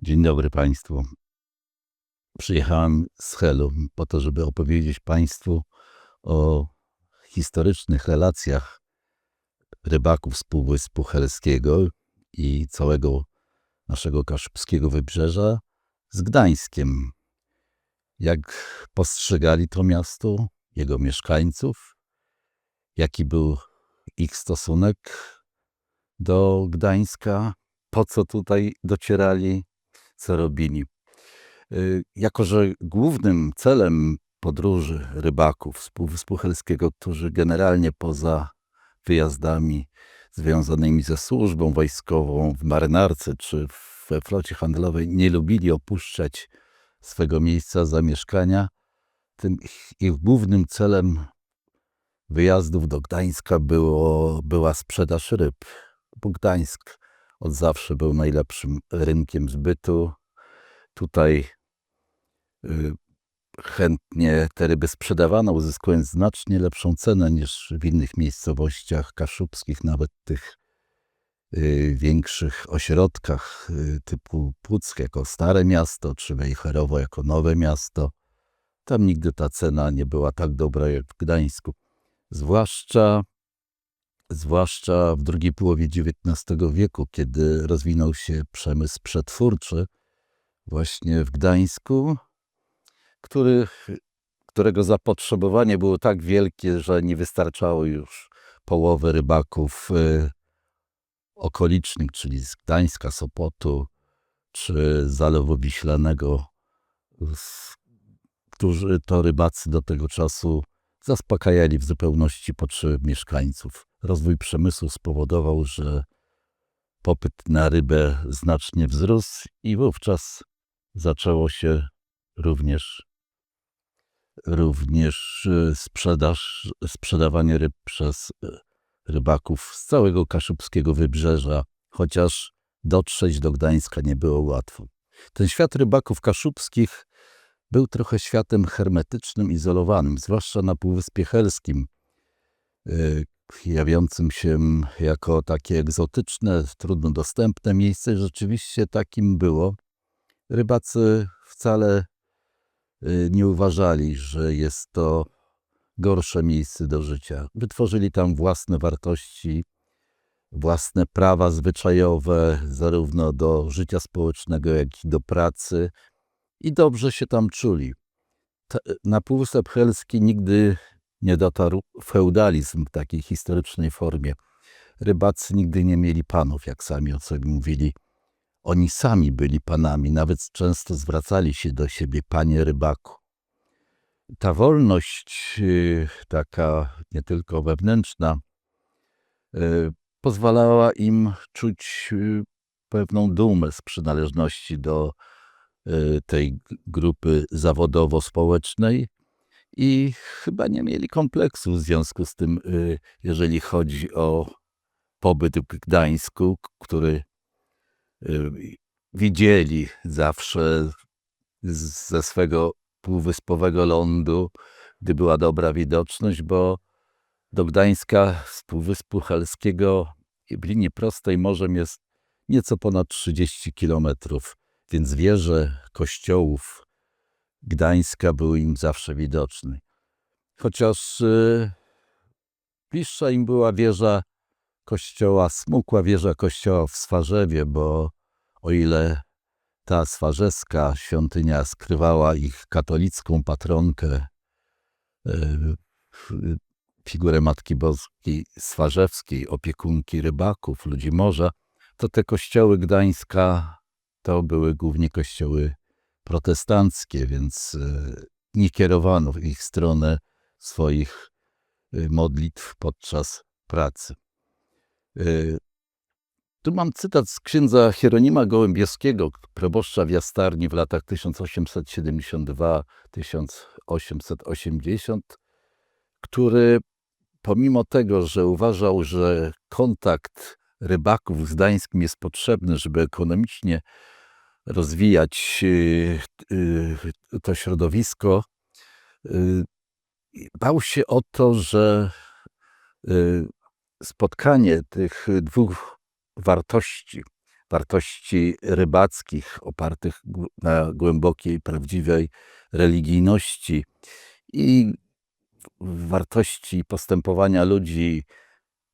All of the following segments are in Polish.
Dzień dobry Państwu. Przyjechałem z Helu po to, żeby opowiedzieć Państwu o historycznych relacjach rybaków z Półwyspu Helskiego i całego naszego kaszubskiego wybrzeża z Gdańskiem. Jak postrzegali to miasto, jego mieszkańców, jaki był ich stosunek do Gdańska, po co tutaj docierali, co robili. Jako że głównym celem podróży rybaków z Półwyspu Helskiego, którzy generalnie poza wyjazdami związanymi ze służbą wojskową w marynarce czy we flocie handlowej nie lubili opuszczać swego miejsca zamieszkania, tym ich głównym celem wyjazdów do Gdańska była sprzedaż ryb, bo Gdańsk od zawsze był najlepszym rynkiem zbytu. Tutaj chętnie te ryby sprzedawano, uzyskując znacznie lepszą cenę niż w innych miejscowościach kaszubskich, nawet tych większych ośrodkach typu Puck jako stare miasto, czy Wejherowo jako nowe miasto. Tam nigdy ta cena nie była tak dobra jak w Gdańsku. Zwłaszcza w drugiej połowie XIX wieku, kiedy rozwinął się przemysł przetwórczy właśnie w Gdańsku, którego zapotrzebowanie było tak wielkie, że nie wystarczało już połowy rybaków okolicznych, czyli z Gdańska, Sopotu czy Zalewu Wiślanego, którzy to rybacy do tego czasu zaspokajali w zupełności potrzeby mieszkańców. Rozwój przemysłu spowodował, że popyt na rybę znacznie wzrósł i wówczas zaczęło się również sprzedawanie ryb przez rybaków z całego kaszubskiego wybrzeża, chociaż dotrzeć do Gdańska nie było łatwo. Ten świat rybaków kaszubskich był trochę światem hermetycznym, izolowanym, zwłaszcza na Półwyspie Helskim, jawiącym się jako takie egzotyczne, trudno dostępne miejsce. Rzeczywiście takim było. Rybacy wcale nie uważali, że jest to gorsze miejsce do życia. Wytworzyli tam własne wartości, własne prawa zwyczajowe, zarówno do życia społecznego, jak i do pracy, i dobrze się tam czuli. Na Półwysep Helski nigdy nie dotarł feudalizm w takiej historycznej formie. Rybacy nigdy nie mieli panów, jak sami o sobie mówili. Oni sami byli panami, nawet często zwracali się do siebie: panie rybaku. Ta wolność, taka nie tylko wewnętrzna, pozwalała im czuć pewną dumę z przynależności do tej grupy zawodowo-społecznej i chyba nie mieli kompleksu w związku z tym, jeżeli chodzi o pobyt w Gdańsku, który widzieli zawsze ze swego półwyspowego lądu, gdy była dobra widoczność, bo do Gdańska z Półwyspu Helskiego w linii prostej morzem jest nieco ponad 30 kilometrów, więc wieże kościołów Gdańska były im zawsze widoczne. Chociaż bliższa im była wieża kościoła, smukła wieża kościoła w Swarzewie, bo o ile ta swarzeska świątynia skrywała ich katolicką patronkę, figurę Matki Boskiej Swarzewskiej, opiekunki rybaków, ludzi morza, to te kościoły Gdańska to były głównie kościoły protestanckie, więc nie kierowano w ich stronę swoich modlitw podczas pracy. Tu mam cytat z księdza Hieronima Gołębieskiego, proboszcza w Jastarni w latach 1872-1880, który pomimo tego, że uważał, że kontakt rybaków z Gdańskiem jest potrzebny, żeby ekonomicznie rozwijać to środowisko, bał się o to, że spotkanie tych dwóch wartości, wartości rybackich opartych na głębokiej, prawdziwej religijności i wartości postępowania ludzi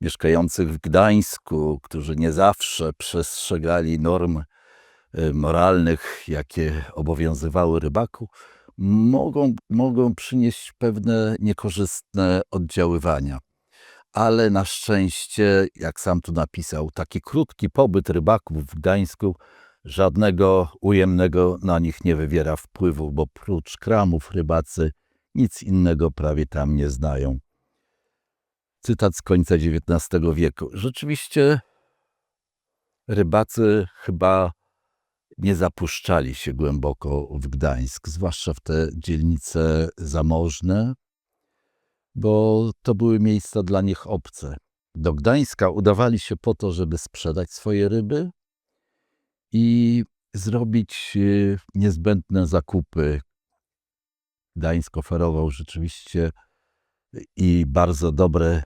mieszkających w Gdańsku, którzy nie zawsze przestrzegali norm moralnych, jakie obowiązywały rybaków, mogą przynieść pewne niekorzystne oddziaływania. Ale na szczęście, jak sam tu napisał, taki krótki pobyt rybaków w Gdańsku żadnego ujemnego na nich nie wywiera wpływu, bo prócz kramów rybacy nic innego prawie tam nie znają. Cytat z końca XIX wieku. Rzeczywiście rybacy chyba nie zapuszczali się głęboko w Gdańsk, zwłaszcza w te dzielnice zamożne, bo to były miejsca dla nich obce. Do Gdańska udawali się po to, żeby sprzedać swoje ryby i zrobić niezbędne zakupy. Gdańsk oferował rzeczywiście i bardzo dobre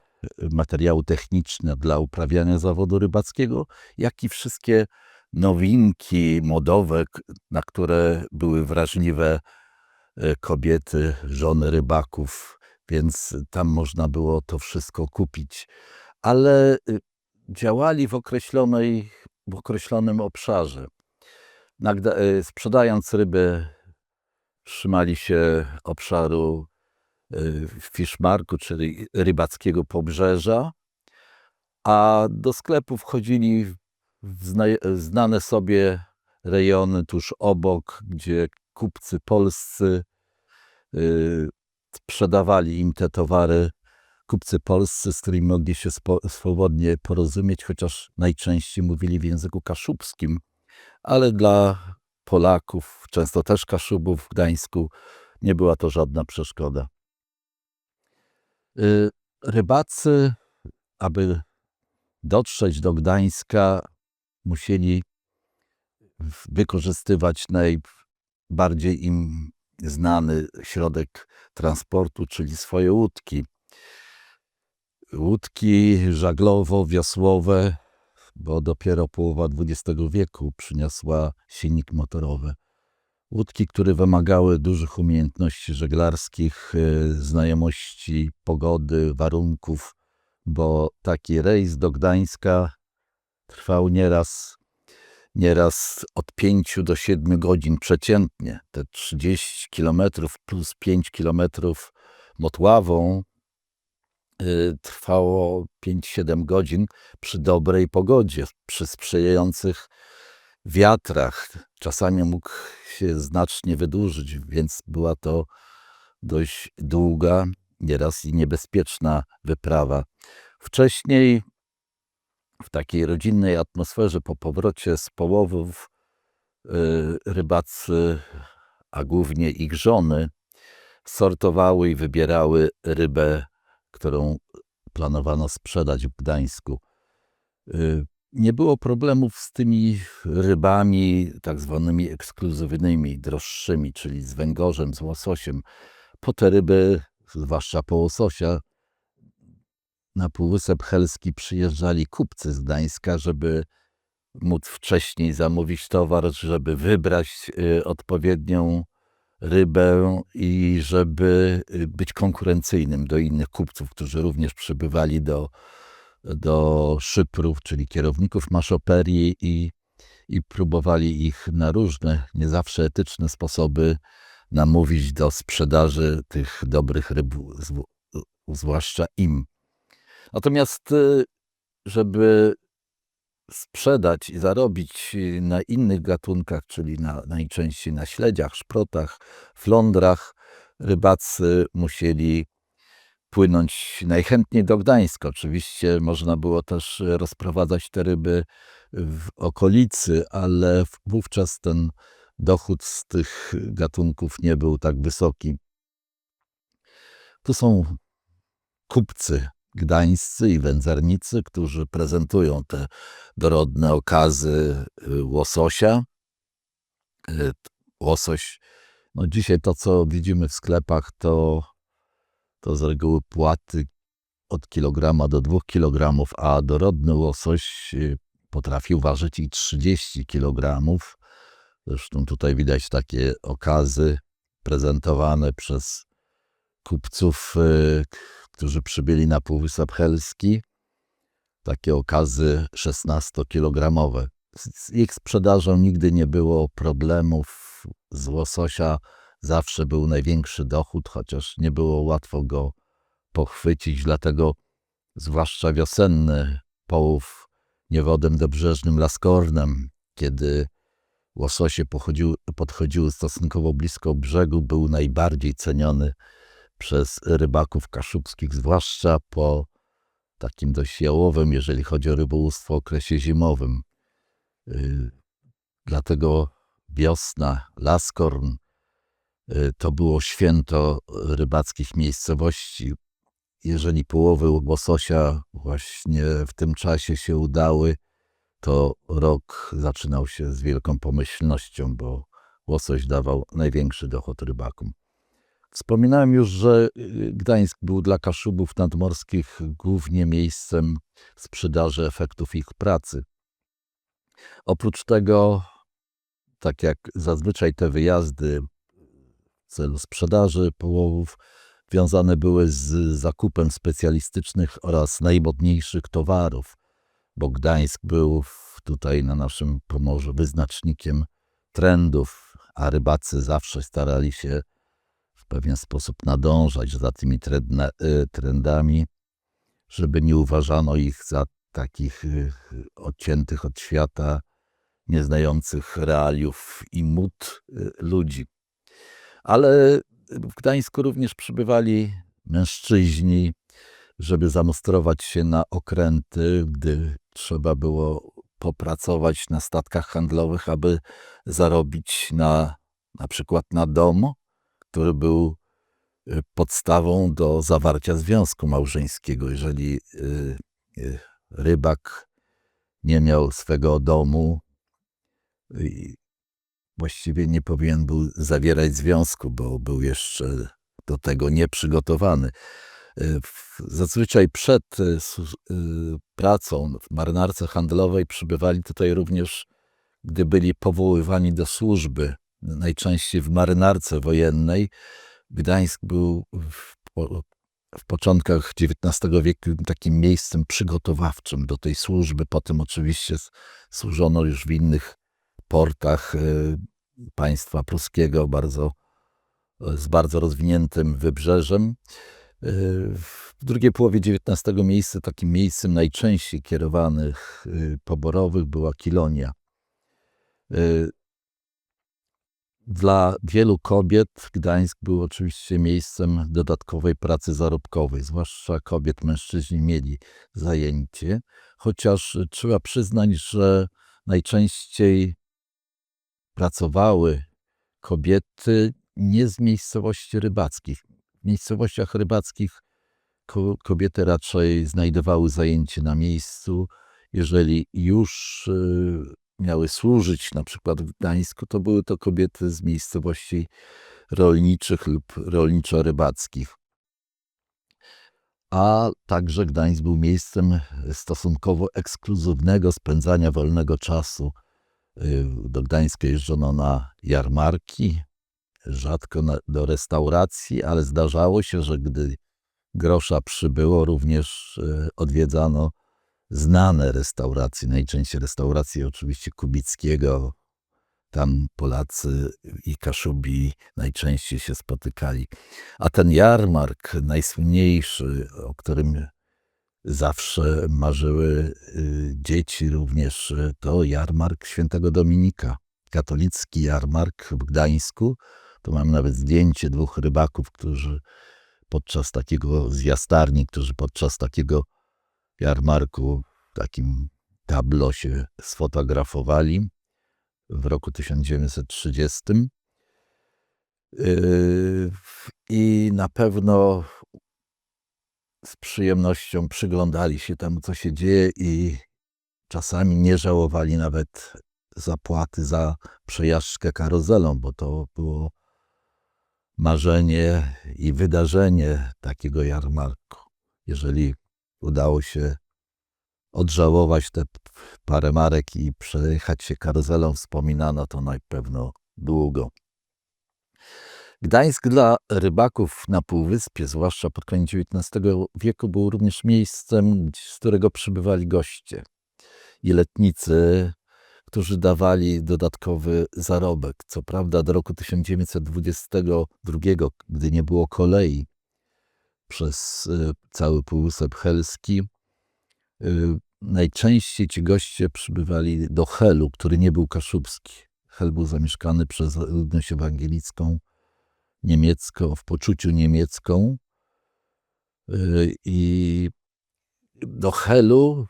materiały techniczne dla uprawiania zawodu rybackiego, jak i wszystkie nowinki modowe, na które były wrażliwe kobiety, żony rybaków, więc tam można było to wszystko kupić. Ale działali w określonym obszarze. Sprzedając ryby, trzymali się obszaru Fiszmarku, czyli rybackiego pobrzeża, a do sklepu wchodzili w znane sobie rejony tuż obok, gdzie kupcy polscy sprzedawali im te towary. Kupcy polscy, z którymi mogli się swobodnie porozumieć, chociaż najczęściej mówili w języku kaszubskim, ale dla Polaków, często też Kaszubów w Gdańsku, nie była to żadna przeszkoda. Rybacy, aby dotrzeć do Gdańska, musieli wykorzystywać najbardziej im znany środek transportu, czyli swoje łódki. Łódki żaglowo-wiosłowe, bo dopiero połowa XX wieku przyniosła silnik motorowy. Łódki, które wymagały dużych umiejętności żeglarskich, znajomości pogody, warunków, bo taki rejs do Gdańska trwał nieraz od 5 do 7 godzin przeciętnie. Te 30 km plus 5 km motławą trwało 5-7 godzin przy dobrej pogodzie, przy sprzyjających wiatrach. Czasami mógł się znacznie wydłużyć, więc była to dość długa, nieraz i niebezpieczna wyprawa. Wcześniej w takiej rodzinnej atmosferze po powrocie z połowów rybacy, a głównie ich żony, sortowały i wybierały rybę, którą planowano sprzedać w Gdańsku. Nie było problemów z tymi rybami tak zwanymi ekskluzywnymi, droższymi, czyli z węgorzem, z łososiem. Po te ryby, zwłaszcza po łososia, na Półwysep Helski przyjeżdżali kupcy z Gdańska, żeby móc wcześniej zamówić towar, żeby wybrać odpowiednią rybę i żeby być konkurencyjnym do innych kupców, którzy również przybywali do szyprów, czyli kierowników maszoperii i próbowali ich na różne, nie zawsze etyczne sposoby namówić do sprzedaży tych dobrych ryb, zwłaszcza im. Natomiast żeby sprzedać i zarobić na innych gatunkach, czyli najczęściej na śledziach, szprotach, flądrach, rybacy musieli płynąć najchętniej do Gdańska. Oczywiście można było też rozprowadzać te ryby w okolicy, ale wówczas ten dochód z tych gatunków nie był tak wysoki. Tu są kupcy gdańscy i wędzarnicy, którzy prezentują te dorodne okazy łososia. Łosoś, no dzisiaj to, co widzimy w sklepach, to z reguły płaty od kilograma do 2 kilogramów, a dorodny łosoś potrafił ważyć i 30 kg. Zresztą tutaj widać takie okazy prezentowane przez kupców, którzy przybyli na Półwysep Helski. Takie okazy 16-kilogramowe. Z ich sprzedażą nigdy nie było problemów. Z łososia zawsze był największy dochód, chociaż nie było łatwo go pochwycić, dlatego zwłaszcza wiosenny połów niewodem dobrzeżnym Laskornem, kiedy łososie podchodziły stosunkowo blisko brzegu, był najbardziej ceniony przez rybaków kaszubskich, zwłaszcza po takim dość jałowym, jeżeli chodzi o rybołówstwo, okresie zimowym. Dlatego wiosna, Laskorn, to było święto rybackich miejscowości. Jeżeli połowy łososia właśnie w tym czasie się udały, to rok zaczynał się z wielką pomyślnością, bo łosoś dawał największy dochód rybakom. Wspominałem już, że Gdańsk był dla Kaszubów nadmorskich głównie miejscem sprzedaży efektów ich pracy. Oprócz tego, tak jak zazwyczaj te wyjazdy w celu sprzedaży połowów wiązane były z zakupem specjalistycznych oraz najmodniejszych towarów, bo Gdańsk był tutaj na naszym Pomorzu wyznacznikiem trendów, a rybacy zawsze starali się w pewien sposób nadążać za tymi trendami, żeby nie uważano ich za takich odciętych od świata, nieznających realiów i mód ludzi. Ale w Gdańsku również przybywali mężczyźni, żeby zamustrować się na okręty, gdy trzeba było popracować na statkach handlowych, aby zarobić na przykład na dom, który był podstawą do zawarcia związku małżeńskiego. Jeżeli rybak nie miał swego domu, właściwie nie powinien był zawierać związku, bo był jeszcze do tego nieprzygotowany. Zazwyczaj przed pracą w marynarce handlowej przybywali tutaj również, gdy byli powoływani do służby, najczęściej w marynarce wojennej. Gdańsk był w początkach XIX wieku takim miejscem przygotowawczym do tej służby. Potem oczywiście służono już w innych portach państwa pruskiego, z bardzo rozwiniętym wybrzeżem. W drugiej połowie XIX takim miejscem najczęściej kierowanych poborowych była Kilonia. Dla wielu kobiet Gdańsk był oczywiście miejscem dodatkowej pracy zarobkowej, zwłaszcza kobiet. Mężczyźni mieli zajęcie, chociaż trzeba przyznać, że najczęściej pracowały kobiety nie z miejscowości rybackich. W miejscowościach rybackich kobiety raczej znajdowały zajęcie na miejscu. Jeżeli już miały służyć na przykład w Gdańsku, to były to kobiety z miejscowości rolniczych lub rolniczo-rybackich. A także Gdańsk był miejscem stosunkowo ekskluzywnego spędzania wolnego czasu. Do Gdańska jeżdżono na jarmarki, rzadko do restauracji, ale zdarzało się, że gdy grosza przybyło, również odwiedzano znane restauracje, najczęściej restauracje oczywiście Kubickiego. Tam Polacy i Kaszubi najczęściej się spotykali. A ten jarmark najsłynniejszy, o którym zawsze marzyły dzieci również, to jarmark Świętego Dominika. Katolicki jarmark w Gdańsku. To mam nawet zdjęcie 2 rybaków, którzy podczas takiego jarmarku w takim tablo się sfotografowali w roku 1930. I na pewno z przyjemnością przyglądali się temu, co się dzieje i czasami nie żałowali nawet zapłaty za przejażdżkę karuzelą, bo to było marzenie i wydarzenie takiego jarmarku. Jeżeli udało się odżałować te parę marek i przejechać się karuzelą wspominano to na pewno długo. Gdańsk dla rybaków na Półwyspie, zwłaszcza pod koniec XIX wieku, był również miejscem, z którego przybywali goście i letnicy, którzy dawali dodatkowy zarobek. Co prawda do roku 1922, gdy nie było kolei przez cały Półwysep Helski, najczęściej ci goście przybywali do Helu, który nie był kaszubski. Hel był zamieszkany przez ludność ewangelicką, niemiecką, w poczuciu niemiecką, i do Helu,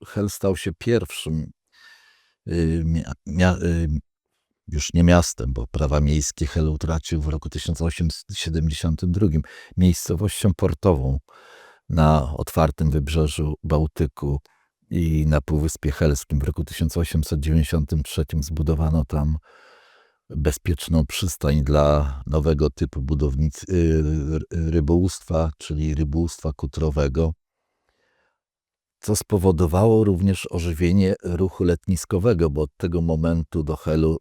Hel stał się pierwszym już nie miastem, bo prawa miejskie Hel utracił w roku 1872, miejscowością portową na otwartym wybrzeżu Bałtyku i na Półwyspie Helskim. W roku 1893 zbudowano tam bezpieczną przystań dla nowego typu rybołówstwa, czyli rybołówstwa kutrowego, co spowodowało również ożywienie ruchu letniskowego, bo od tego momentu do Helu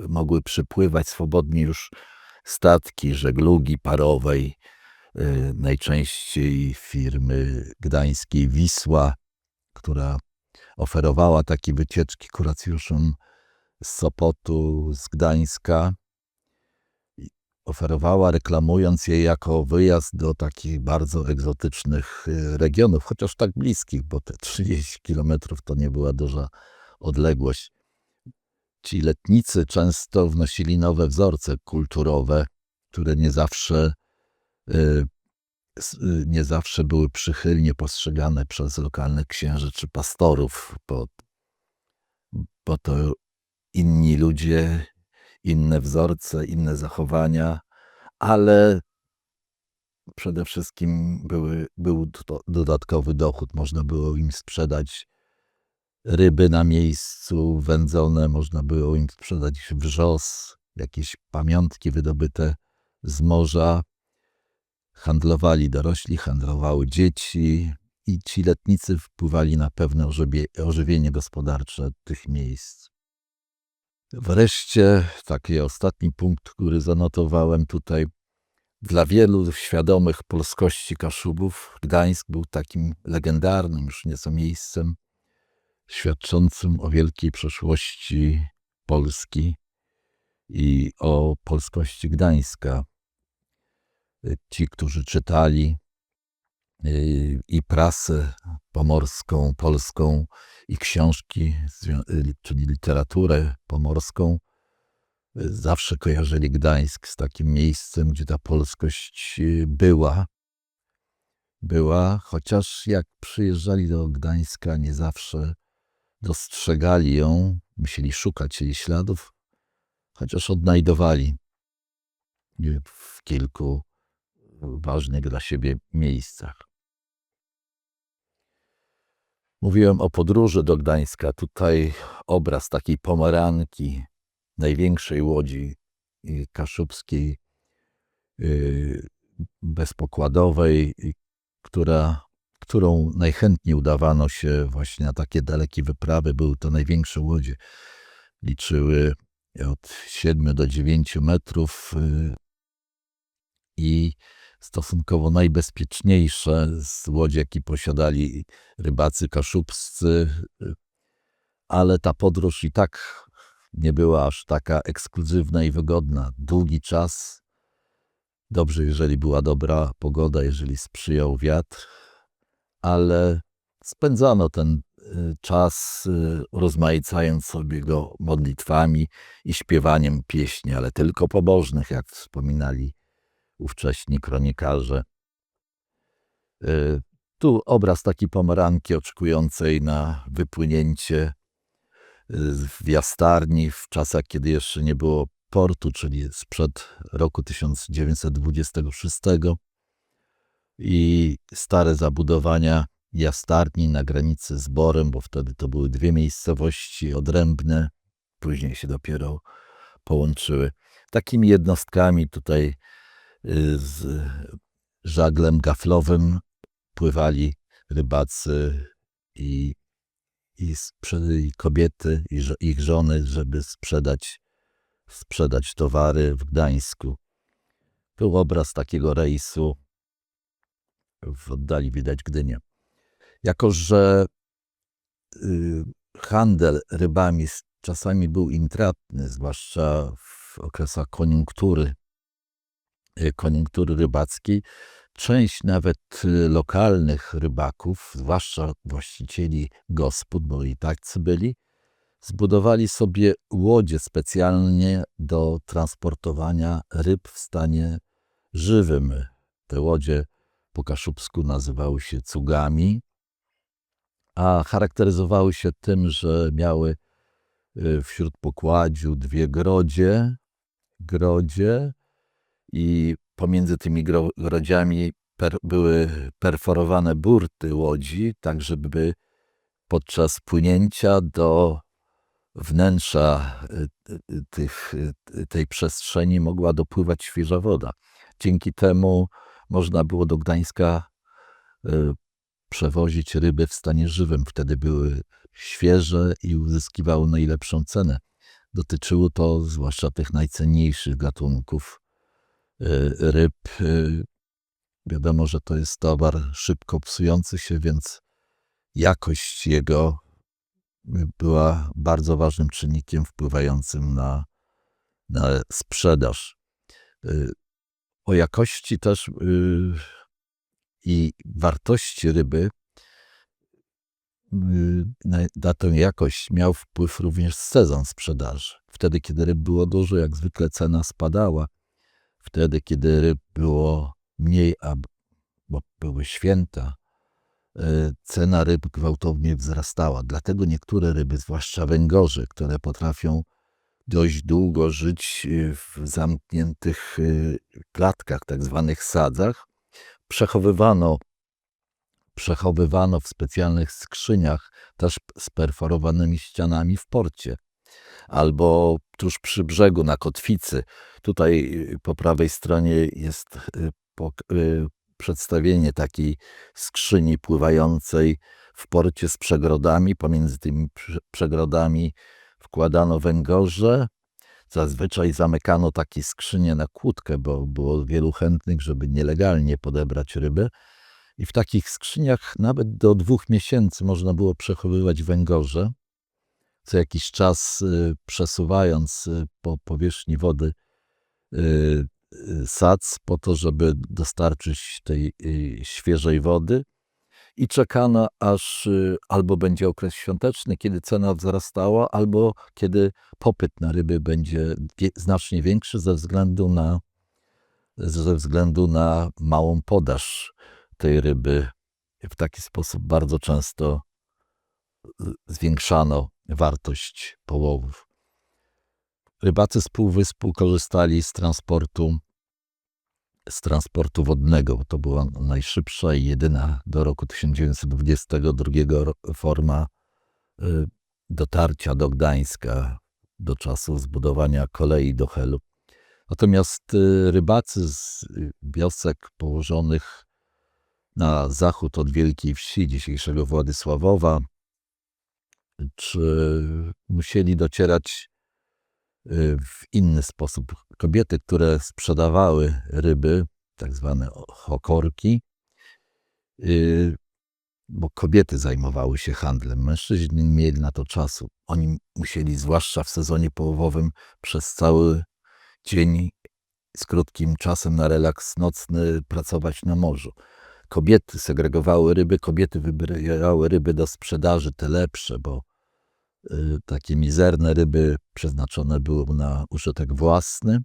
mogły przypływać swobodnie już statki żeglugi parowej, najczęściej firmy gdańskiej Wisła, która oferowała takie wycieczki kuracjuszom z Sopotu, z Gdańska. Oferowała, reklamując je jako wyjazd do takich bardzo egzotycznych regionów, chociaż tak bliskich, bo te 30 kilometrów to nie była duża odległość. Ci letnicy często wnosili nowe wzorce kulturowe, które nie zawsze były przychylnie postrzegane przez lokalnych księży czy pastorów, bo to inni ludzie, inne wzorce, inne zachowania, ale przede wszystkim był to dodatkowy dochód. Można było im sprzedać ryby na miejscu wędzone, można było im sprzedać wrzos, jakieś pamiątki wydobyte z morza. Handlowali dorośli, handlowały dzieci i ci letnicy wpływali na pewne ożywienie gospodarcze tych miejsc. Wreszcie taki ostatni punkt, który zanotowałem tutaj. Dla wielu świadomych polskości Kaszubów Gdańsk był takim legendarnym już nieco miejscem świadczącym o wielkiej przeszłości Polski i o polskości Gdańska. Ci, którzy czytali i prasę pomorską, polską i książki, czyli literaturę pomorską, zawsze kojarzyli Gdańsk z takim miejscem, gdzie ta polskość była, chociaż jak przyjeżdżali do Gdańska, nie zawsze dostrzegali ją, musieli szukać jej śladów, chociaż odnajdowali w kilku ważnych dla siebie miejscach. Mówiłem o podróży do Gdańska. Tutaj obraz takiej pomaranki, największej łodzi kaszubskiej, bezpokładowej, którą najchętniej udawano się właśnie na takie dalekie wyprawy. Były to największe łodzie. Liczyły od 7 do 9 metrów i stosunkowo najbezpieczniejsze z łodzi, jakie posiadali rybacy kaszubscy, ale ta podróż i tak nie była aż taka ekskluzywna i wygodna. Długi czas, dobrze, jeżeli była dobra pogoda, jeżeli sprzyjał wiatr, ale spędzano ten czas rozmaicając sobie go modlitwami i śpiewaniem pieśni, ale tylko pobożnych, jak wspominali ówcześni kronikarze. Tu obraz takiej pomaranki oczekującej na wypłynięcie w Jastarni w czasach, kiedy jeszcze nie było portu, czyli sprzed roku 1926 i stare zabudowania Jastarni na granicy z Borem, bo wtedy to były dwie miejscowości odrębne, później się dopiero połączyły. Takimi jednostkami tutaj z żaglem gaflowym pływali rybacy i kobiety, i ich żony, żeby sprzedać towary w Gdańsku. Był obraz takiego rejsu, w oddali widać Gdynię. Jako że handel rybami czasami był intratny, zwłaszcza w okresach koniunktury rybackiej, część nawet lokalnych rybaków, zwłaszcza właścicieli gospod, bo i tacy byli, zbudowali sobie łodzie specjalnie do transportowania ryb w stanie żywym. Te łodzie po kaszubsku nazywały się cugami, a charakteryzowały się tym, że miały wśród pokładziu 2 grodzie i pomiędzy tymi grodziami były perforowane burty łodzi, tak żeby podczas płynięcia do wnętrza tej przestrzeni mogła dopływać świeża woda. Dzięki temu można było do Gdańska przewozić ryby w stanie żywym. Wtedy były świeże i uzyskiwały najlepszą cenę. Dotyczyło to zwłaszcza tych najcenniejszych gatunków ryb. Wiadomo, że to jest towar szybko psujący się, więc jakość jego była bardzo ważnym czynnikiem wpływającym na sprzedaż. O jakości też i wartości ryby, na tę jakość miał wpływ również sezon sprzedaży. Wtedy, kiedy ryb było dużo, jak zwykle cena spadała. Wtedy, kiedy ryb było mniej, bo były święta, cena ryb gwałtownie wzrastała. Dlatego niektóre ryby, zwłaszcza węgorze, które potrafią dość długo żyć w zamkniętych klatkach, tak zwanych sadzach, przechowywano w specjalnych skrzyniach, też z perforowanymi ścianami w porcie, albo tuż przy brzegu, na kotwicy. Tutaj po prawej stronie jest przedstawienie takiej skrzyni pływającej w porcie z przegrodami. Pomiędzy tymi przegrodami wkładano węgorze. Zazwyczaj zamykano takie skrzynie na kłódkę, bo było wielu chętnych, żeby nielegalnie podebrać rybę. I w takich skrzyniach nawet do 2 miesięcy można było przechowywać węgorze. Co jakiś czas przesuwając po powierzchni wody sadz po to, żeby dostarczyć tej świeżej wody, i czekano, aż albo będzie okres świąteczny, kiedy cena wzrastała, albo kiedy popyt na ryby będzie znacznie większy ze względu na małą podaż tej ryby. W taki sposób bardzo często zwiększano wartość połowów. Rybacy z półwyspu korzystali z transportu wodnego, bo to była najszybsza i jedyna do roku 1922 forma dotarcia do Gdańska, do czasu zbudowania kolei do Helu. Natomiast rybacy z wiosek położonych na zachód od Wielkiej Wsi, dzisiejszego Władysławowa, musieli docierać w inny sposób. Kobiety, które sprzedawały ryby, tak zwane hokorki, bo kobiety zajmowały się handlem, mężczyźni nie mieli na to czasu. Oni musieli, zwłaszcza w sezonie połowowym, przez cały dzień z krótkim czasem na relaks nocny pracować na morzu. Kobiety segregowały ryby, kobiety wybierały ryby do sprzedaży, te lepsze, bo takie mizerne ryby przeznaczone były na użytek własny.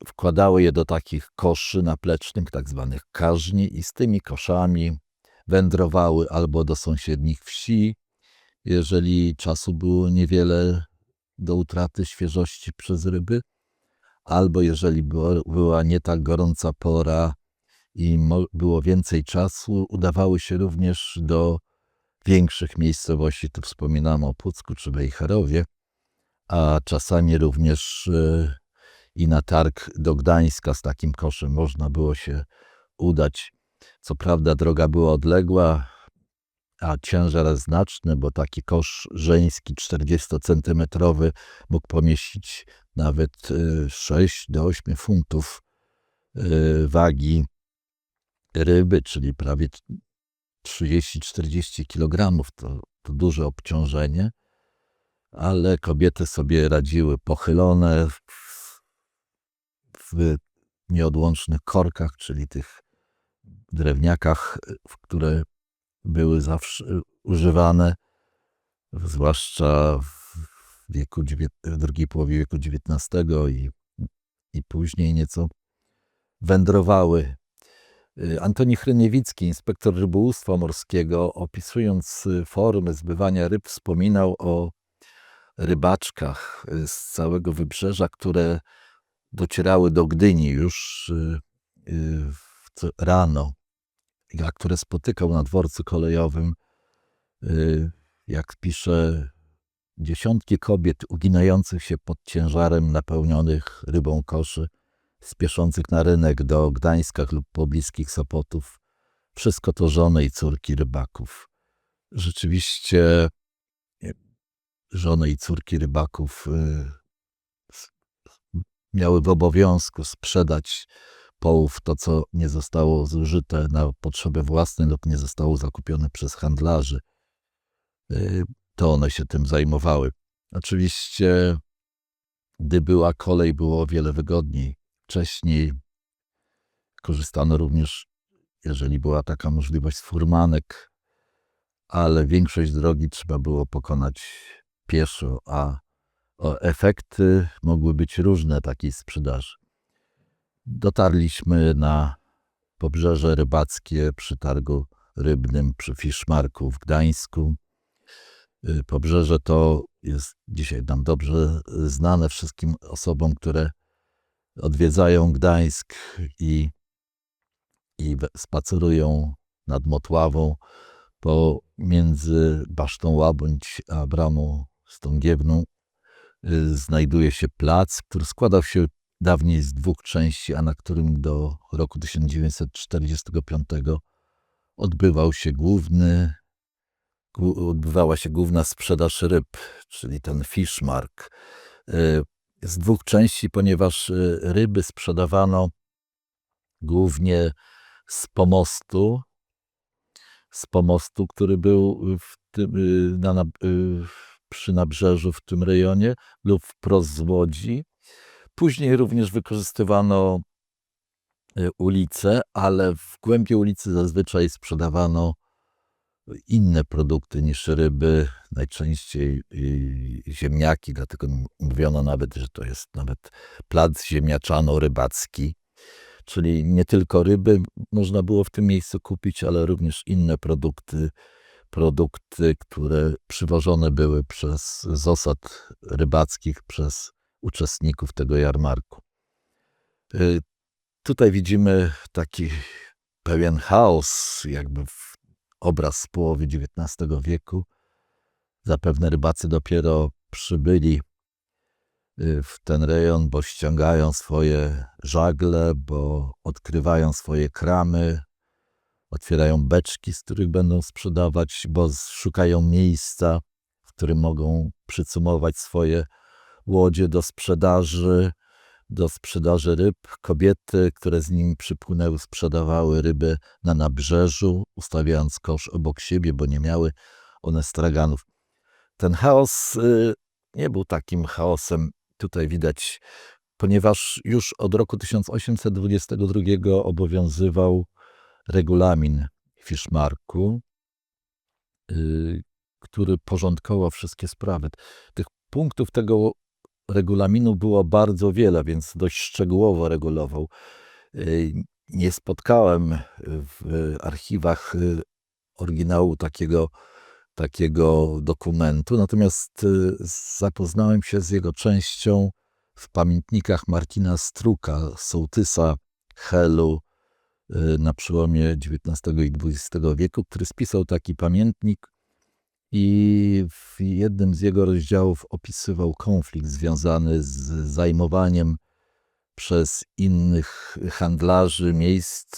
Wkładały je do takich koszy naplecznych, tak zwanych każni, i z tymi koszami wędrowały albo do sąsiednich wsi, jeżeli czasu było niewiele do utraty świeżości przez ryby, albo jeżeli była nie tak gorąca pora i było więcej czasu, udawały się również do większych miejscowości. Tu wspominamy o Pucku czy Wejherowie, a czasami również i na targ do Gdańska z takim koszem można było się udać. Co prawda droga była odległa, a ciężar znaczny, bo taki kosz żeński 40-centymetrowy mógł pomieścić nawet 6 do 8 funtów wagi ryby, czyli prawie 30-40 kg. To duże obciążenie, ale kobiety sobie radziły pochylone w nieodłącznych korkach, czyli tych drewniakach, które były zawsze używane, zwłaszcza w drugiej połowie wieku XIX i później nieco wędrowały. Antoni Hryniewicki, inspektor rybołówstwa morskiego, opisując formy zbywania ryb, wspominał o rybaczkach z całego wybrzeża, które docierały do Gdyni już rano, a które spotykał na dworcu kolejowym, jak pisze, dziesiątki kobiet uginających się pod ciężarem napełnionych rybą koszy, spieszących na rynek do Gdańska lub pobliskich Sopotów. Wszystko to żony i córki rybaków. Rzeczywiście żony i córki rybaków miały w obowiązku sprzedać połów to, co nie zostało zużyte na potrzeby własne lub nie zostało zakupione przez handlarzy. To one się tym zajmowały. Oczywiście, gdy była kolej, było o wiele wygodniej. Wcześniej korzystano również, jeżeli była taka możliwość, z furmanek, ale większość drogi trzeba było pokonać pieszo, a efekty mogły być różne takiej sprzedaży. Dotarliśmy na pobrzeże rybackie przy targu rybnym przy Fiszmarku w Gdańsku. Pobrzeże to jest dzisiaj nam dobrze znane wszystkim osobom, które odwiedzają Gdańsk i spacerują nad Motławą pomiędzy Basztą Łabędź a Bramą Stągiewną. Znajduje się plac, który składał się dawniej z 2 części, a na którym do roku 1945 odbywała się główna sprzedaż ryb, czyli ten Fiszmark. Z 2 części, ponieważ ryby sprzedawano głównie z pomostu, który był przy nabrzeżu w tym rejonie lub wprost z łodzi. Później również wykorzystywano ulice, ale w głębi ulicy zazwyczaj sprzedawano inne produkty niż ryby, najczęściej ziemniaki, dlatego mówiono nawet, że to jest nawet plac ziemniaczano-rybacki, czyli nie tylko ryby można było w tym miejscu kupić, ale również inne produkty, które przywożone były z osad rybackich przez uczestników tego jarmarku. Tutaj widzimy taki pewien chaos, jakby obraz z połowy XIX wieku. Zapewne rybacy dopiero przybyli w ten rejon, bo ściągają swoje żagle, bo odkrywają swoje kramy, otwierają beczki, z których będą sprzedawać, bo szukają miejsca, w którym mogą przycumować swoje łodzie do sprzedaży ryb. Kobiety, które z nimi przypłynęły, sprzedawały ryby na nabrzeżu, ustawiając kosz obok siebie, bo nie miały one straganów. Ten chaos nie był takim chaosem, tutaj widać, ponieważ już od roku 1822 obowiązywał regulamin Fiszmarku, który porządkował wszystkie sprawy. Tych punktów tego regulaminu było bardzo wiele, więc dość szczegółowo regulował. Nie spotkałem w archiwach oryginału takiego dokumentu, natomiast zapoznałem się z jego częścią w pamiętnikach Martina Struka, sołtysa Helu na przełomie XIX i XX wieku, który spisał taki pamiętnik i w jednym z jego rozdziałów opisywał konflikt związany z zajmowaniem przez innych handlarzy miejsc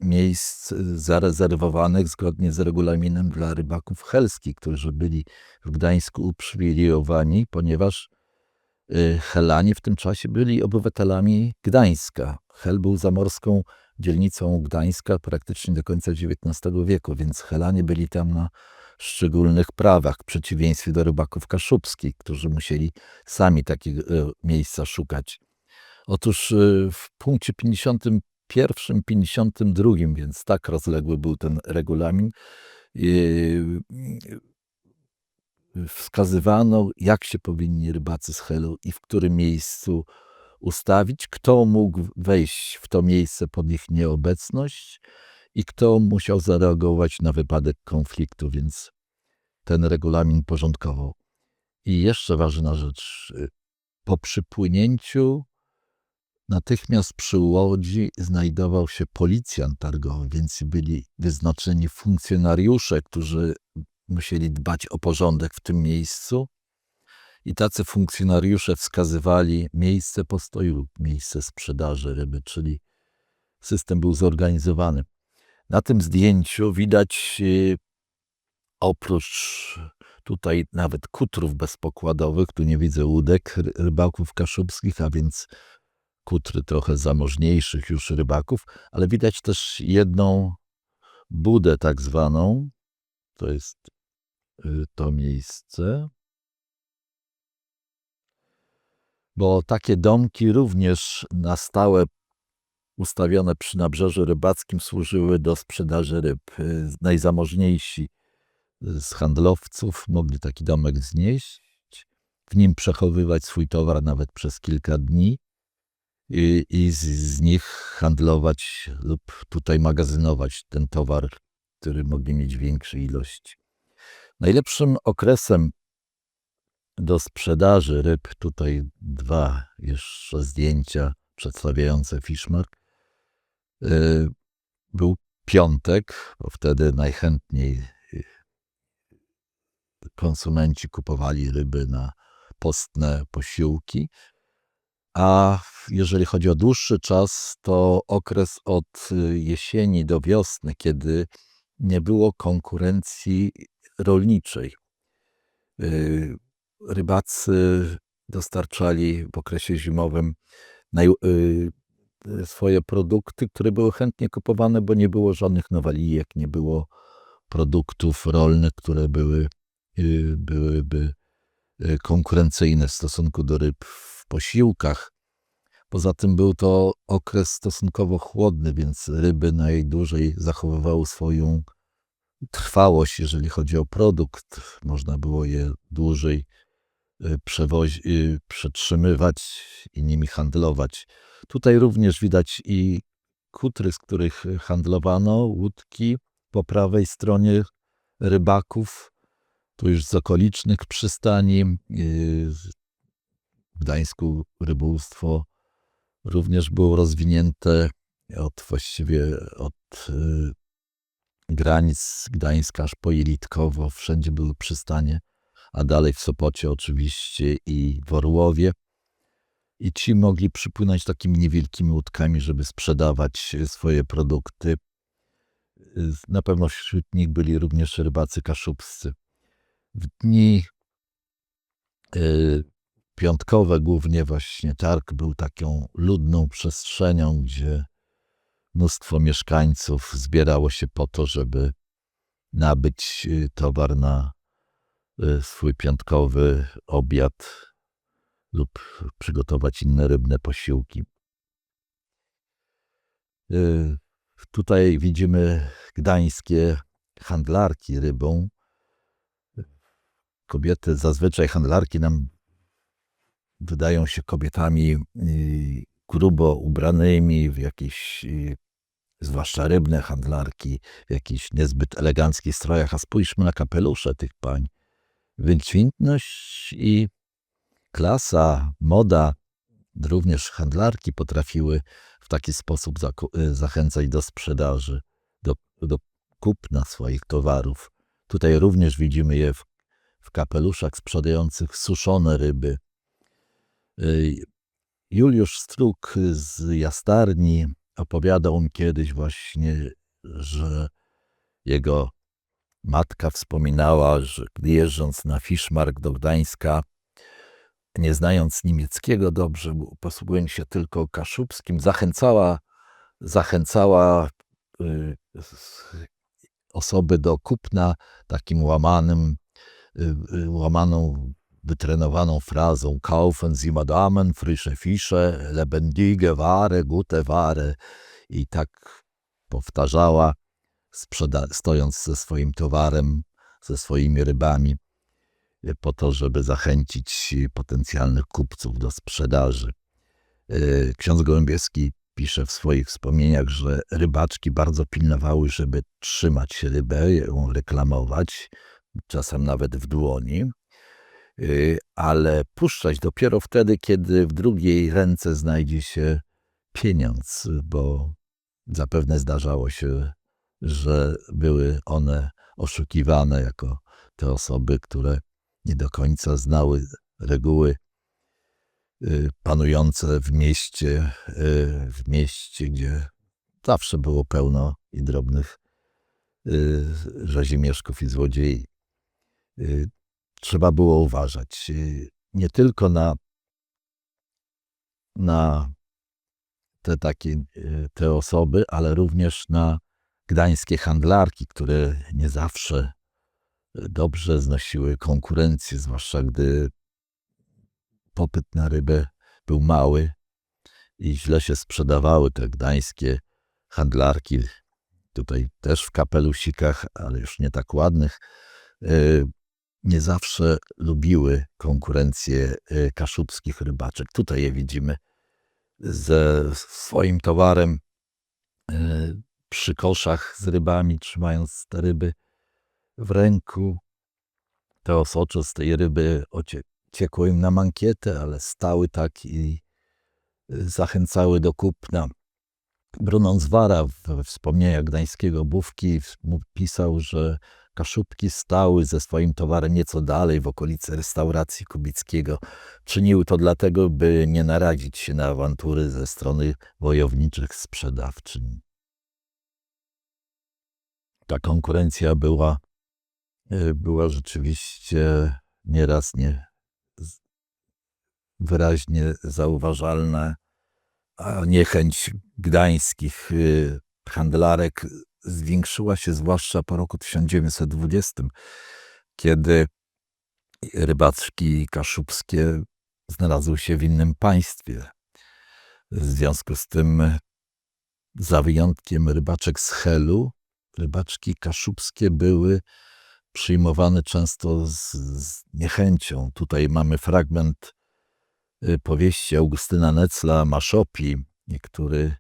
miejsc zarezerwowanych zgodnie z regulaminem dla rybaków helskich, którzy byli w Gdańsku uprzywilejowani, ponieważ Helanie w tym czasie byli obywatelami Gdańska. Hel był zamorską dzielnicą Gdańska praktycznie do końca XIX wieku, więc Helanie byli tam na szczególnych prawach, w przeciwieństwie do rybaków kaszubskich, którzy musieli sami takiego miejsca szukać. Otóż w punkcie 51, 52, więc tak rozległy był ten regulamin, wskazywano, jak się powinni rybacy z Helu i w którym miejscu ustawić, kto mógł wejść w to miejsce pod ich nieobecność i kto musiał zareagować na wypadek konfliktu, więc ten regulamin porządkował. I jeszcze ważna rzecz, po przypłynięciu natychmiast przy łodzi znajdował się policjant targowy, więc byli wyznaczeni funkcjonariusze, którzy musieli dbać o porządek w tym miejscu. I tacy funkcjonariusze wskazywali miejsce postoju lub miejsce sprzedaży ryby, czyli system był zorganizowany. Na tym zdjęciu widać oprócz tutaj nawet kutrów bezpokładowych, tu nie widzę łódek rybaków kaszubskich, a więc kutry trochę zamożniejszych już rybaków, ale widać też jedną budę tak zwaną, to jest to miejsce, bo takie domki również na stałe ustawione przy nabrzeżu rybackim służyły do sprzedaży ryb. Najzamożniejsi z handlowców mogli taki domek znieść, w nim przechowywać swój towar nawet przez kilka dni i z nich handlować lub tutaj magazynować ten towar, który mogli mieć większej ilości. Najlepszym okresem do sprzedaży ryb, tutaj dwa jeszcze zdjęcia przedstawiające Fishmark, był piątek, bo wtedy najchętniej konsumenci kupowali ryby na postne posiłki, a jeżeli chodzi o dłuższy czas, to okres od jesieni do wiosny, kiedy nie było konkurencji rolniczej. Rybacy dostarczali w okresie zimowym swoje produkty, które były chętnie kupowane, bo nie było żadnych nowalijek, nie było produktów rolnych, które byłyby konkurencyjne w stosunku do ryb w posiłkach. Poza tym był to okres stosunkowo chłodny, więc ryby najdłużej zachowywały swoją trwałość, jeżeli chodzi o produkt. Można było je dłużej przetrzymywać i nimi handlować. Tutaj również widać i kutry, z których handlowano, łódki po prawej stronie rybaków, tu już z okolicznych przystani. W Gdańsku rybołówstwo również było rozwinięte właściwie od granic Gdańska aż po Jelitkowo. Wszędzie były przystanie, a dalej w Sopocie oczywiście i w Orłowie. I ci mogli przypłynąć takimi niewielkimi łódkami, żeby sprzedawać swoje produkty. Na pewno wśród nich byli również rybacy kaszubscy. W dni piątkowe głównie właśnie targ był taką ludną przestrzenią, gdzie mnóstwo mieszkańców zbierało się po to, żeby nabyć towar na swój piątkowy obiad lub przygotować inne rybne posiłki. Tutaj widzimy gdańskie handlarki rybą. Kobiety, zazwyczaj handlarki nam wydają się kobietami grubo ubranymi w jakieś, zwłaszcza rybne handlarki, w jakichś niezbyt eleganckich strojach, a spójrzmy na kapelusze tych pań. Wykwintność i klasa, moda, również handlarki potrafiły w taki sposób zachęcać do sprzedaży, do kupna swoich towarów. Tutaj również widzimy je w kapeluszach sprzedających suszone ryby. Juliusz Struk z Jastarni opowiadał mi kiedyś właśnie, że jego matka wspominała, że gdy jeżdżąc na Fiszmark do Gdańska, nie znając niemieckiego dobrze, posługując się tylko kaszubskim, zachęcała osoby do kupna takim łamaną, wytrenowaną frazą Kaufen Sie Madamen, frische Fische, lebendige Ware, gute Ware. I tak powtarzała, stojąc ze swoim towarem, ze swoimi rybami, po to, żeby zachęcić potencjalnych kupców do sprzedaży. Ksiądz Gołębieski pisze w swoich wspomnieniach, że rybaczki bardzo pilnowały, żeby trzymać rybę, ją reklamować, czasem nawet w dłoni, ale puszczać dopiero wtedy, kiedy w drugiej ręce znajdzie się pieniądz, bo zapewne zdarzało się, że były one oszukiwane jako te osoby, które nie do końca znały reguły panujące w mieście, gdzie zawsze było pełno i drobnych rzezimieszków i złodziei. Trzeba było uważać nie tylko na te osoby, ale również na gdańskie handlarki, które nie zawsze dobrze znosiły konkurencję, zwłaszcza gdy popyt na rybę był mały i źle się sprzedawały te gdańskie handlarki. Tutaj też w kapelusikach, ale już nie tak ładnych, nie zawsze lubiły konkurencję kaszubskich rybaczek. Tutaj je widzimy ze swoim towarem przy koszach z rybami, trzymając te ryby w ręku. Te osocze z tej ryby ciekło im na mankietę, ale stały tak i zachęcały do kupna. Brunon Zwara we wspomnieniach gdańskiego Bówki pisał, że kaszubki stały ze swoim towarem nieco dalej, w okolicy restauracji Kubickiego. Czyniły to dlatego, by nie narazić się na awantury ze strony wojowniczych sprzedawczyń. Ta konkurencja była rzeczywiście nieraz wyraźnie zauważalna, a niechęć gdańskich handlarek zwiększyła się zwłaszcza po roku 1920, kiedy rybaczki kaszubskie znalazły się w innym państwie. W związku z tym, za wyjątkiem rybaczek z Helu, rybaczki kaszubskie były przyjmowane często z niechęcią. Tutaj mamy fragment powieści Augustyna Necla Maszopi, który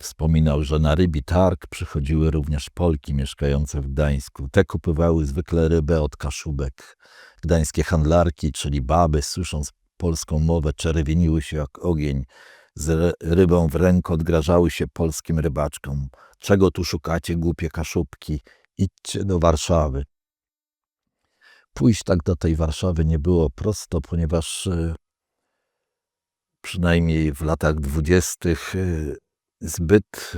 wspominał, że na rybi targ przychodziły również Polki mieszkające w Gdańsku. Te kupywały zwykle rybę od kaszubek. Gdańskie handlarki, czyli baby, słysząc polską mowę, czerwieniły się jak ogień. Z rybą w ręku odgrażały się polskim rybaczkom. Czego tu szukacie, głupie kaszubki? Idźcie do Warszawy. Pójść tak do tej Warszawy nie było prosto, ponieważ przynajmniej w latach 20. zbyt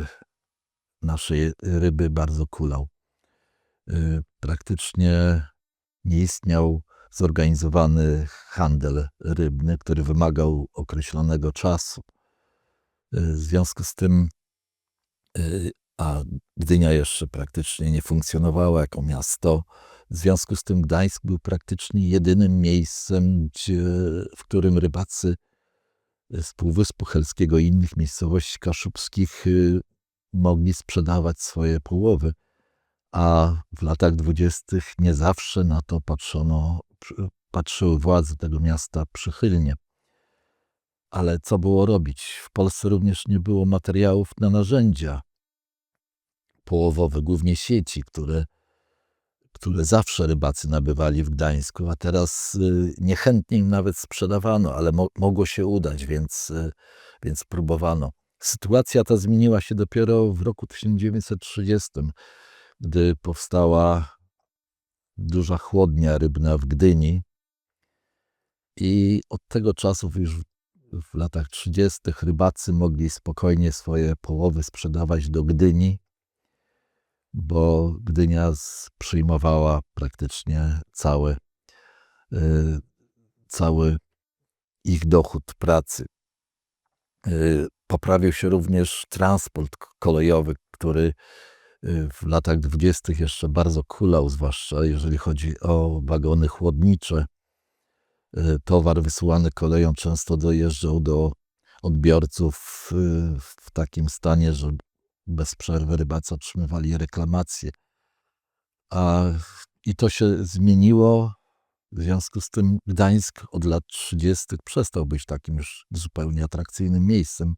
naszej ryby bardzo kulał. Praktycznie nie istniał zorganizowany handel rybny, który wymagał określonego czasu. W związku z tym, a Gdynia jeszcze praktycznie nie funkcjonowała jako miasto, w związku z tym Gdańsk był praktycznie jedynym miejscem, w którym rybacy z Półwyspu Helskiego i innych miejscowości kaszubskich mogli sprzedawać swoje połowy, a w latach 20. nie zawsze na to patrzyły władze tego miasta przychylnie. Ale co było robić? W Polsce również nie było materiałów na narzędzia połowowe, głównie sieci, które zawsze rybacy nabywali w Gdańsku, a teraz niechętnie im nawet sprzedawano, ale mogło się udać, więc próbowano. Sytuacja ta zmieniła się dopiero w roku 1930, gdy powstała duża chłodnia rybna w Gdyni i od tego czasu już w latach 30. rybacy mogli spokojnie swoje połowy sprzedawać do Gdyni, bo Gdynia przyjmowała praktycznie cały ich dochód pracy. Poprawił się również transport kolejowy, który w latach 20. jeszcze bardzo kulał, zwłaszcza jeżeli chodzi o wagony chłodnicze. Towar wysyłany koleją często dojeżdżał do odbiorców w takim stanie, że bez przerwy rybacy otrzymywali reklamacje. I to się zmieniło. W związku z tym Gdańsk od lat 30. przestał być takim już zupełnie atrakcyjnym miejscem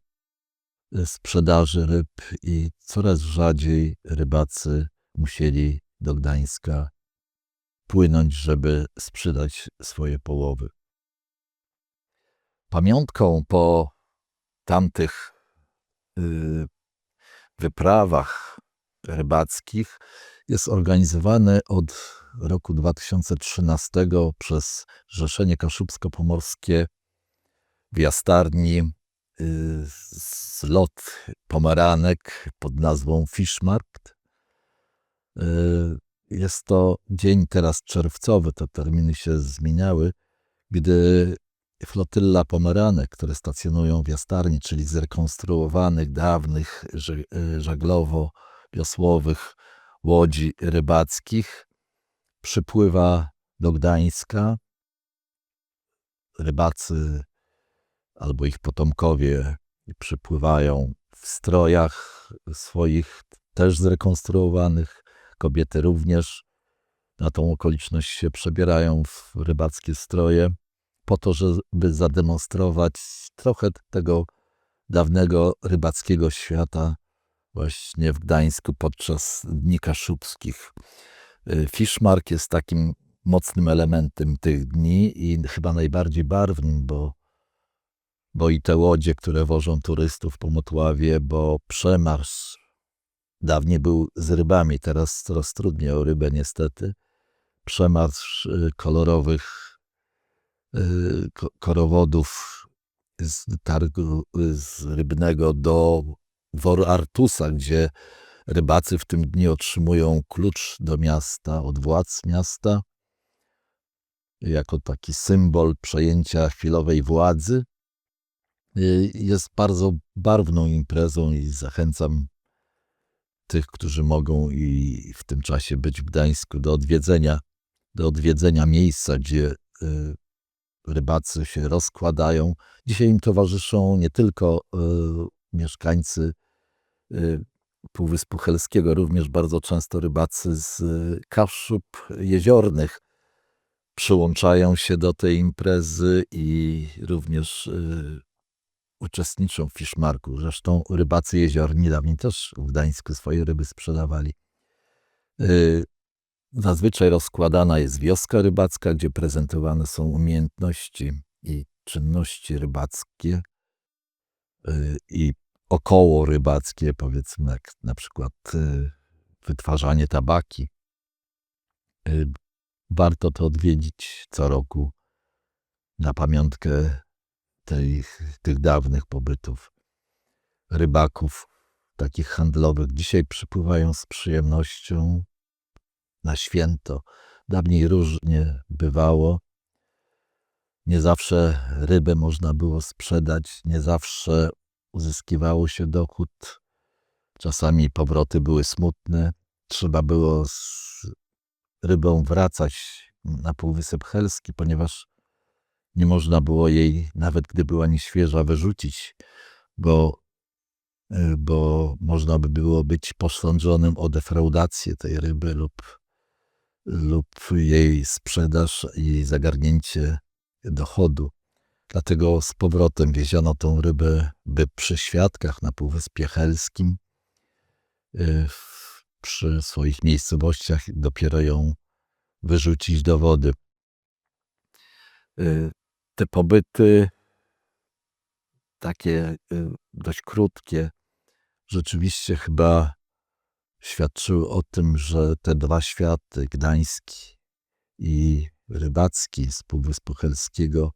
sprzedaży ryb i coraz rzadziej rybacy musieli do Gdańska płynąć, żeby sprzedać swoje połowy. Pamiątką po tamtych wyprawach rybackich jest organizowany od roku 2013 przez Zrzeszenie Kaszubsko-Pomorskie w Jastarni zlot pomaranek pod nazwą Fishmarkt. Jest to dzień teraz czerwcowy, te terminy się zmieniały, gdy flotylla pomaranek, które stacjonują w Jastarni, czyli zrekonstruowanych, dawnych, żaglowo-wiosłowych łodzi rybackich, przypływa do Gdańska. Rybacy albo ich potomkowie przypływają w strojach swoich, też zrekonstruowanych. Kobiety również na tą okoliczność się przebierają w rybackie stroje, po to, żeby zademonstrować trochę tego dawnego rybackiego świata właśnie w Gdańsku podczas Dni Kaszubskich. Fishmark jest takim mocnym elementem tych dni i chyba najbardziej barwnym, bo i te łodzie, które wożą turystów po Motławie, bo przemarsz dawniej był z rybami, teraz coraz trudniej o rybę niestety. Przemarsz kolorowych korowodów z targu z rybnego do Woru Artusa, gdzie rybacy w tym dniu otrzymują klucz do miasta od władz miasta jako taki symbol przejęcia chwilowej władzy. Jest bardzo barwną imprezą i zachęcam tych, którzy mogą i w tym czasie być w Gdańsku do odwiedzenia miejsca, gdzie rybacy się rozkładają. Dzisiaj im towarzyszą nie tylko mieszkańcy Półwyspu Helskiego, również bardzo często rybacy z Kaszub jeziornych przyłączają się do tej imprezy i również uczestniczą w Fishmarku. Zresztą rybacy jeziorni dawniej też w Gdańsku swoje ryby sprzedawali. Zazwyczaj rozkładana jest wioska rybacka, gdzie prezentowane są umiejętności i czynności rybackie i około rybackie, powiedzmy jak na przykład wytwarzanie tabaki. Warto to odwiedzić co roku na pamiątkę tych dawnych pobytów rybaków, takich handlowych. Dzisiaj przypływają z przyjemnością na święto. Dawniej różnie bywało. Nie zawsze rybę można było sprzedać, nie zawsze uzyskiwało się dochód. Czasami powroty były smutne. Trzeba było z rybą wracać na Półwysep Helski, ponieważ nie można było jej, nawet gdy była nieświeża, wyrzucić, bo można by było być posądzonym o defraudację tej ryby lub jej sprzedaż i zagarnięcie dochodu. Dlatego z powrotem wieziono tą rybę, by przy świadkach na Półwyspie Helskim, przy swoich miejscowościach dopiero ją wyrzucić do wody. Te pobyty takie dość krótkie rzeczywiście chyba świadczyły o tym, że te dwa światy, gdański i rybacki z Półwyspu Helskiego,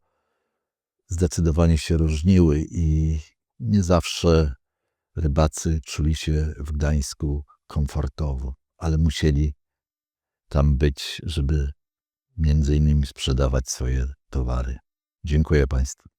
zdecydowanie się różniły i nie zawsze rybacy czuli się w Gdańsku komfortowo, ale musieli tam być, żeby między innymi sprzedawać swoje towary. Dziękuję Państwu.